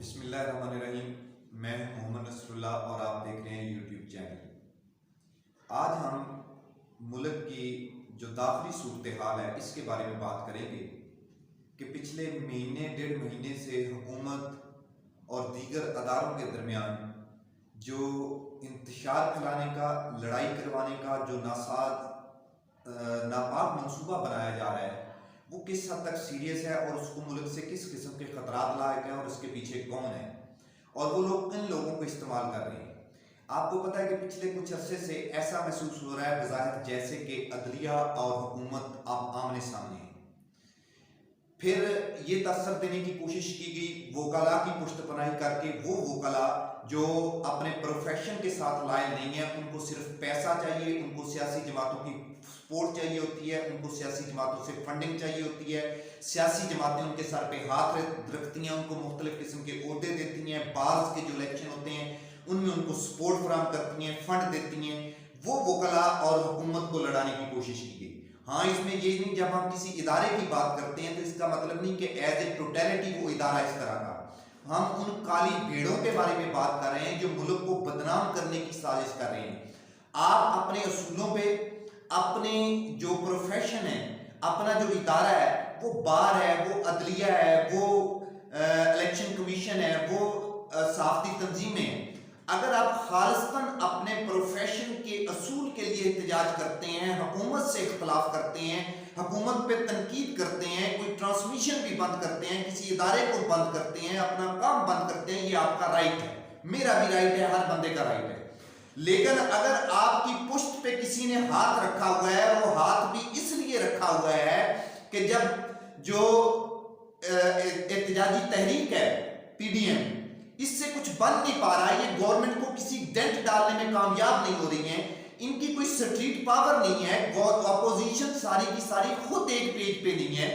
بسم اللہ الرحمن الرحیم۔ میں محمد نصر اللہ اور آپ دیکھ رہے ہیں یوٹیوب چینل۔ آج ہم ملک کی جو داخلی صورتحال ہے اس کے بارے میں بات کریں گے کہ پچھلے ڈیڑھ مہینے سے حکومت اور دیگر اداروں کے درمیان جو انتشار پھیلانے کا، لڑائی کروانے کا جو ناپاک منصوبہ بنایا جا رہا ہے وہ کس حد تک سیریس ہے اور اس کو ملک سے کس قسم کے خطرات لائق ہیں اور اس کے پیچھے کون ہے اور وہ لوگ کن لوگوں کو استعمال کر رہے ہیں۔ آپ کو پتہ ہے کہ پچھلے کچھ عرصے سے ایسا محسوس ہو رہا ہے بظاہر جیسے کہ عدلیہ اور حکومت اب آمنے سامنے ہیں۔ پھر یہ تاثر دینے کی کوشش کی گئی وکلاء کی پشت پناہی کر کے، وہ وکلاء جو اپنے پروفیشن کے ساتھ لائن نہیں ہیں، ان کو صرف پیسہ چاہیے، ان کو سیاسی جماعتوں کی سپورٹ چاہیے ہوتی ہے، ان کو سیاسی جماعتوں سے فنڈنگ چاہیے ہوتی ہے، سیاسی جماعتیں ان کے سر پہ ہاتھ رکھتی ہیں، ان کو مختلف قسم کے عہدے دیتی ہیں، بارز کے جو الیکشن ہوتے ہیں ان میں ان کو سپورٹ فراہم کرتی ہیں، فنڈ دیتی ہیں۔ وہ وکلاء اور حکومت کو لڑانے کی کوشش کی گئی۔ ہاں، اس میں یہ نہیں، جب ہم کسی ادارے کی بات کرتے ہیں تو اس کا مطلب نہیں کہ ایز اے ٹوٹیلٹی وہ ادارہ اس طرح کا۔ ہم ان کالی بھیڑوں کے بارے میں بات کر رہے ہیں جو ملک کو بدنام کرنے کی سازش کر رہے ہیں۔ آپ اپنے اصولوں پہ، اپنے جو پروفیشن ہے، اپنا جو ادارہ ہے، وہ بار ہے، وہ عدلیہ ہے، وہ الیکشن کمیشن ہے، وہ صحافتی تنظیمیں ہیں، اگر آپ خالصتاً اپنے پروفیشن کے اصول کے لیے احتجاج کرتے ہیں، حکومت سے اختلاف کرتے ہیں، حکومت پہ تنقید کرتے ہیں، کوئی ٹرانسمیشن بھی بند کرتے ہیں، کسی ادارے کو بند کرتے ہیں، اپنا کام بند کرتے ہیں، یہ آپ کا رائٹ ہے، میرا بھی رائٹ ہے، ہر بندے کا رائٹ ہے۔ لیکن اگر آپ کی پشت پہ کسی نے ہاتھ رکھا ہوا ہے، وہ ہاتھ بھی اس لیے رکھا ہوا ہے کہ جب جو احتجاجی تحریک ہے پی ڈی ایم، اس سے کچھ بن نہیں پا رہا ہے، یہ گورنمنٹ کو کسی ڈنٹ ڈالنے میں کامیاب نہیں ہو رہی ہیں، ان کی کوئی سٹریٹ پاور نہیں ہے، اپوزیشن ساری کی ساری خود ایک پیج پہ نہیں ہے۔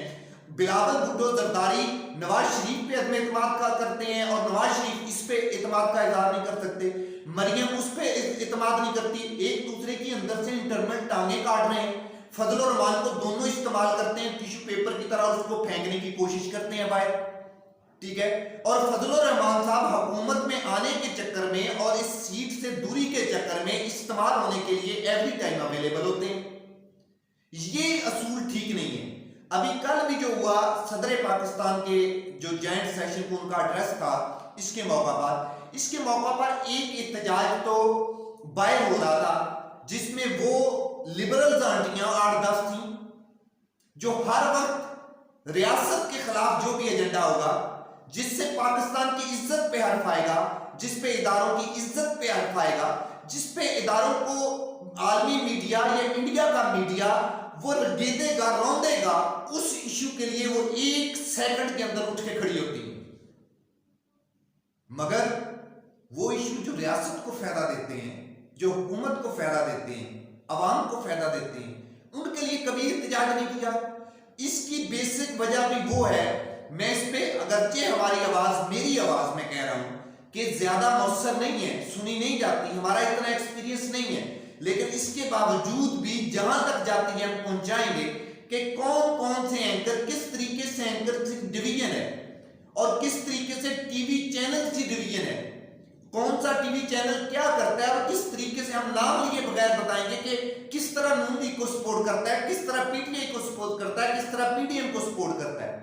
بلاول بھٹو زرداری نواز شریف پہ عدم اعتماد کا کرتے ہیں اور نواز شریف اس پہ اعتماد کا اظہار نہیں کر سکتے، مریم اس پہ اعتماد نہیں کرتی، ایک دوسرے کی اندر سے انٹرنل ٹانگیں کاٹ رہے ہیں۔ فضل الرحمان کو دونوں استعمال کرتے ہیں ٹیشو پیپر کی طرح، اس کو پھینکنے کی کوشش کرتے ہیں باہر، ٹھیک ہے۔ اور فضل الرحمان صاحب حکومت میں آنے کے چکر میں اور اس سیٹ سے دوری کے چکر میں استعمال ہونے کے لیے ایوری ٹائم اویلیبل ہوتے ہیں۔ یہ اصول ٹھیک نہیں ہے۔ ابھی کل بھی جو ہوا، صدر پاکستان کے جو جوائنٹ سیشن کو ان کا ایڈریس تھا، اس کے موقع پر ایک احتجاج تو باہر ہو رہا تھا جس میں وہ لبرلز آنٹیاں 8-10 تھیں جو ہر وقت ریاست کے خلاف جو بھی ایجنڈا ہوگا، جس سے پاکستان کی عزت پہ حرف آئے گا، جس پہ اداروں کی عزت پہ حرف آئے گا، جس پہ اداروں کو عالمی میڈیا یا انڈیا کا میڈیا وہ گیدے گا، روندے گا، اس ایشو کے لیے وہ 1 سیکنڈ کے اندر اٹھ کے کھڑی ہوتی ہیں۔ مگر وہ ایشو جو ریاست کو فائدہ دیتے ہیں، جو حکومت کو فائدہ دیتے ہیں، عوام کو فائدہ دیتے ہیں، ان کے لیے کبھی احتجاج نہیں کیا۔ اس کی بیسک وجہ بھی وہ ہے، میں اس پہ اگرچہ ہماری آواز، میری آواز میں کہہ رہا ہوں کہ زیادہ مؤثر نہیں ہے، سنی نہیں جاتی، ہمارا اتنا ایکسپیرینس نہیں ہے، لیکن اس کے باوجود بھی جہاں تک جاتی ہے ہم پہنچائیں گے کہ کون کون سے اینکر، کس طریقے سے اینکر کی ڈویژن ہے اور کس طریقے سے ٹی وی چینل کی ڈویژن ہے، کون سا ٹی وی چینل کیا کرتا ہے، اور کس طریقے سے ہم نام لیے بغیر بتائیں گے کہ کس طرح نون لیگ کو سپورٹ کرتا ہے، کس طرح پی ٹی آئی کو سپورٹ کرتا ہے، کس طرح پی ڈی ایم کو سپورٹ کرتا ہے۔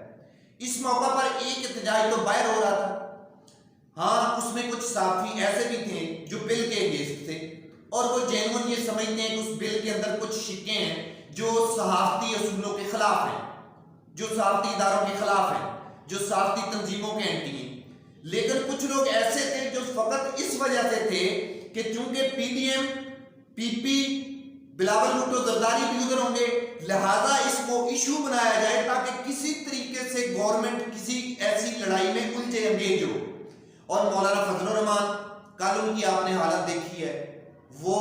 اس موقع پر ایک احتجاج تو باہر ہو رہا تھا، ہاں اس میں کچھ صحافی ایسے بھی تھے جو بل کے اگینسٹ تھے اور وہ جینون یہ سمجھتے ہیں کہ اس بل کے اندر کچھ شکیں ہیں جو صحافتی اصولوں کے خلاف ہیں، جو صحافتی اداروں کے خلاف ہیں، جو صحافتی تنظیموں کے اینٹی ہیں۔ لیکن کچھ لوگ ایسے تھے جو فقط اس وجہ سے تھے کہ چونکہ پی ڈی ایم، پی پی، بلاول بھٹو زرداری بھی ادھر ہوں گے، لہذا اس کو ایشو بنایا جائے تاکہ کسی طریقے سے گورنمنٹ کسی ایسی لڑائی میں الجھے، انگیج ہو۔ اور مولانا فضل الرحمان، کل ان کی آپ نے حالت دیکھی ہے، وہ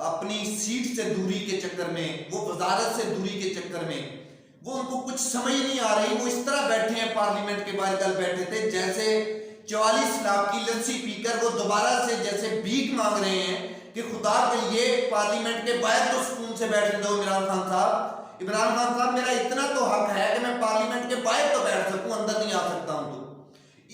اپنی سیٹ سے دوری کے چکر میں، وہ وزارت سے دوری کے چکر میں، وہ ان کو کچھ سمجھ نہیں آ رہی، وہ اس طرح بیٹھے ہیں پارلیمنٹ کے باہر، کل بیٹھے تھے جیسے 44 لاکھ کی لسی پی کر وہ دوبارہ سے جیسے بھیک مانگ رہے ہیں کہ خدا کے لیے پارلیمنٹ کے باہر تو سکون سے بیٹھنے دو عمران خان صاحب، میرا اتنا تو حق ہے کہ میں پارلیمنٹ کے باہر تو بیٹھ سکوں، اندر نہیں آ سکتا ہوں۔ تو